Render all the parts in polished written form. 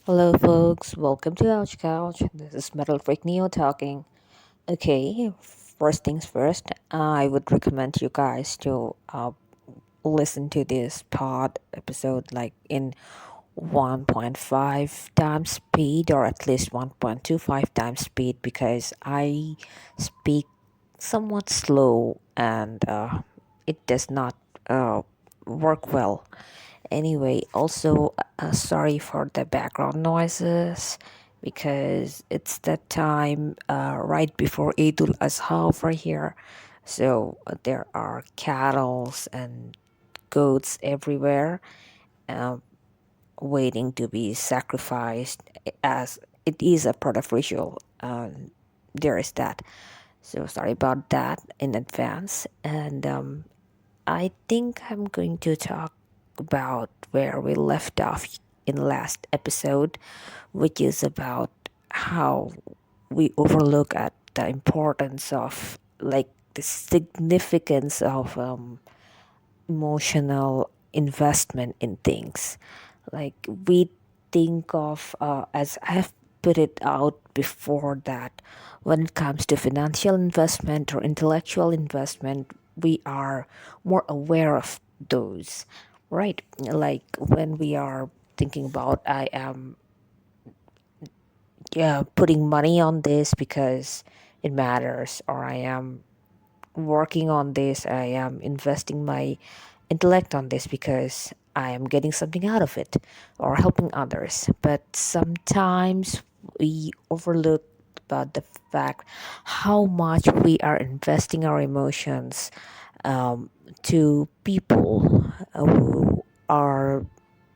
Hello, folks. Welcome to OuchCouch. This is Metal Freak Neo talking. Okay, first things first, I would recommend you guys to listen to this pod episode like in 1.5 times speed or at least 1.25 times speed because I speak somewhat slow and it does not uh, work well. Anyway, also sorry for the background noises because it's that time right before Eidul Azha over here. So there are cattle and goats everywhere um, waiting to be sacrificed as it is a part of ritual. There is that. So sorry about that in advance. And I think I'm going to talk about where we left off in last episode, which is about how we overlook at the importance of like the significance of emotional investment in things. Like we think of as I have put it out before that when it comes to financial investment or intellectual investment, we are more aware of those, right? Like when we are thinking about I am putting money on this because it matters, or I am working on this, I am investing my intellect on this because I am getting something out of it or helping others. But sometimes we overlook about the fact how much we are investing our emotions to people who are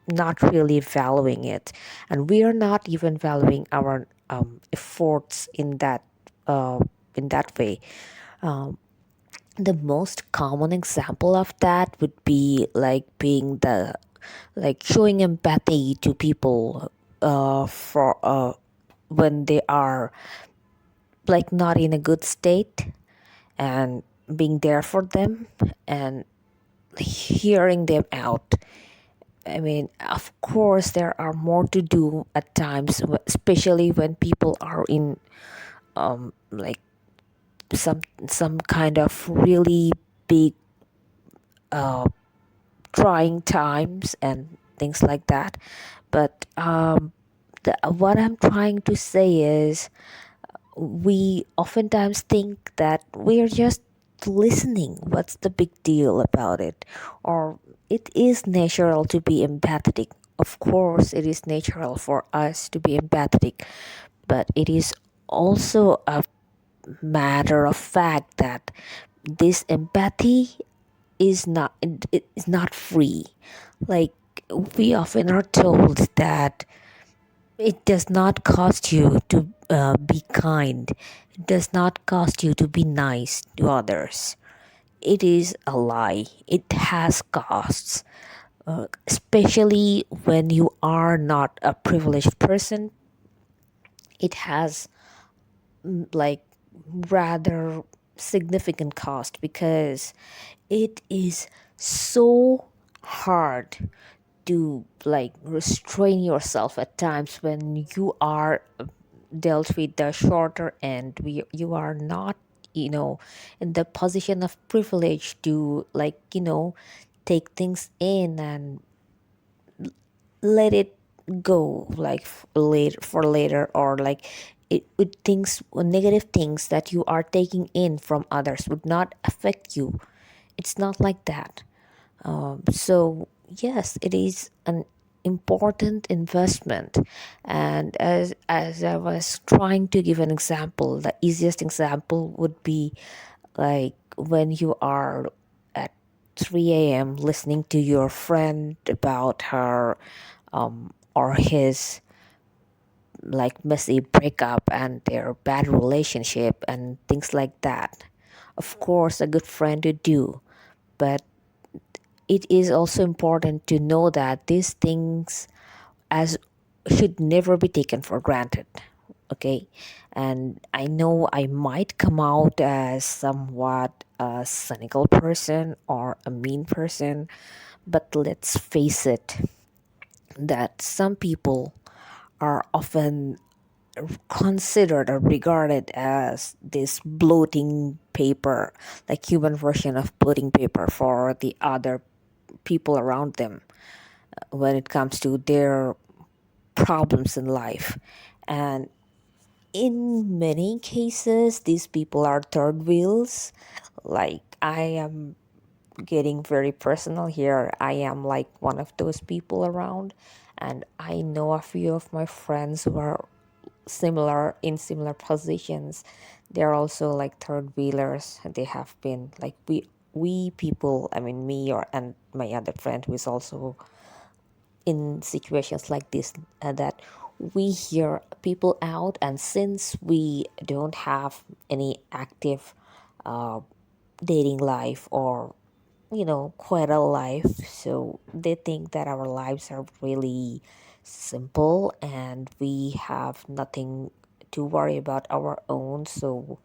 not really valuing it, and we are not even valuing our efforts uh, in that way. The most common example of that would be like being the like showing empathy to people for when they are like not in a good state, and being there for them and hearing them out. I mean, of course there are more to do at times, especially when people are in like some kind of really big trying times and things like that. But what I'm trying to say is we oftentimes think that we're just listening. What's the big deal about it? Or it is natural to be empathetic. Of course, it is natural for us to be empathetic, but it is also a matter of fact that this empathy it is not free. Like we often are told that it does not cost you to be kind. It does not cost you to be nice to others. It is a lie. It has costs, especially when you are not a privileged person. It has like rather significant cost because it is so hard to like restrain yourself at times when you are dealt with the shorter end. You are not, in the position of privilege to like, take things in and let it go like later for later, or like it would things negative things that you are taking in from others would not affect you. It's not like that. So yes, it is an important investment. And as I was trying to give an example, the easiest example would be like when you are at 3 a.m. listening to your friend about her or his like messy breakup and their bad relationship and things like that. Of course, a good friend would do, but it is also important to know that these things as should never be taken for granted. Okay, and I know I might come out as somewhat a cynical person or a mean person, but let's face it that some people are often considered or regarded as this bloating paper, like human version of bloating paper for the other people around them when it comes to their problems in life. And in many cases, these people are third wheels. Like, I am getting very personal here. I am like one of those people around, and I know a few of my friends who are similar positions. They're also like third wheelers. They have been like we people, I mean me or and my other friend who is also in situations like this, that we hear people out, and since we don't have any active dating life or quite a life, so they think that our lives are really simple and we have nothing to worry about our own, so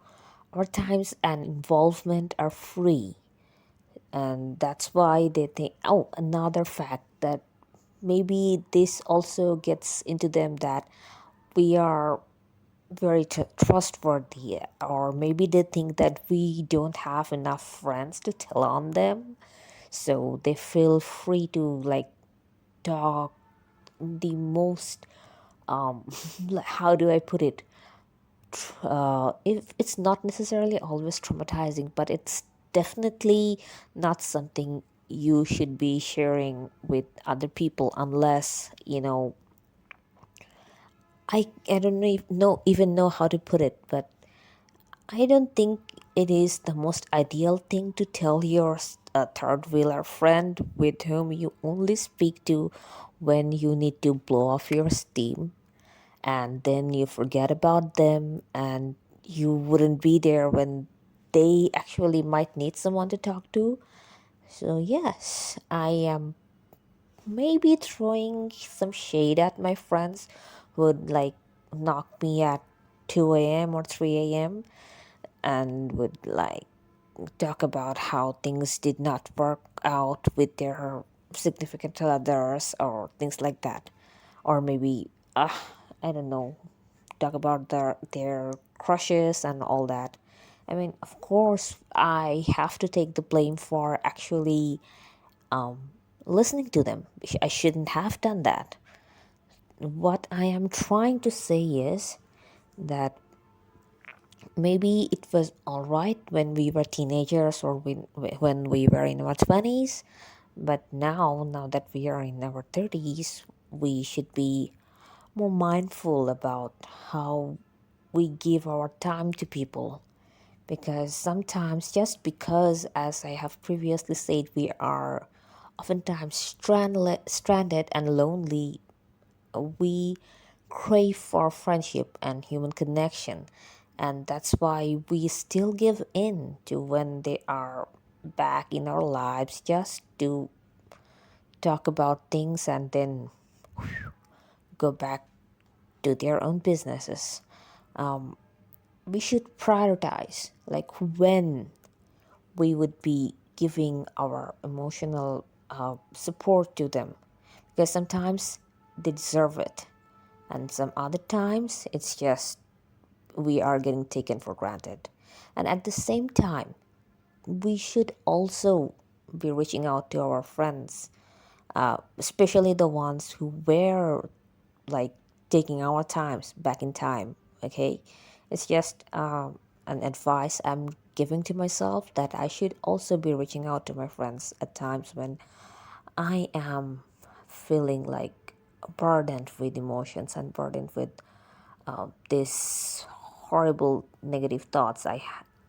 our times and involvement are free. And that's why they think, oh, another fact that maybe this also gets into them, that we are very trustworthy, or maybe they think that we don't have enough friends to tell on them, so they feel free to like talk the most how do I put it, if it's not necessarily always traumatizing, but it's definitely not something you should be sharing with other people unless I don't even know how to put it, but I don't think it is the most ideal thing to tell your third wheeler friend with whom you only speak to when you need to blow off your steam, and then you forget about them and you wouldn't be there when they actually might need someone to talk to. So, yes, I am maybe throwing some shade at my friends who would like knock me at 2 a.m. or 3 a.m. and would like talk about how things did not work out with their significant others or things like that. Or maybe, I don't know, talk about their crushes and all that. I mean, of course, I have to take the blame for actually listening to them. I shouldn't have done that. What I am trying to say is that maybe it was all right when we were teenagers or when we were in our 20s, but now that we are in our 30s, we should be more mindful about how we give our time to people, because sometimes, just because, as I have previously said, we are oftentimes stranded and lonely, we crave for friendship and human connection. And that's why we still give in to when they are back in our lives, just to talk about things and then go back to their own businesses. We should prioritize like when we would be giving our emotional support to them, because sometimes they deserve it, and some other times it's just we are getting taken for granted. And at the same time, we should also be reaching out to our friends, especially the ones who were like taking our times back in time. Okay, it's just an advice I'm giving to myself, that I should also be reaching out to my friends at times when I am feeling like burdened with emotions and burdened with these horrible negative thoughts I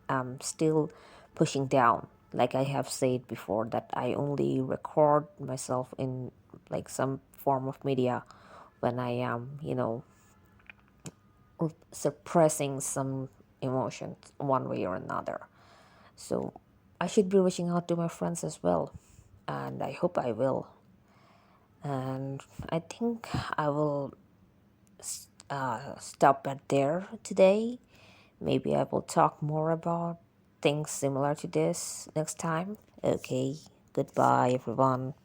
am still pushing down. Like I have said before, that I only record myself in like some form of media when I am, suppressing some emotions one way or another. So I should be reaching out to my friends as well, and I hope I will. And I think I will stop at there today. Maybe I will talk more about things similar to this next time. Okay, goodbye, everyone.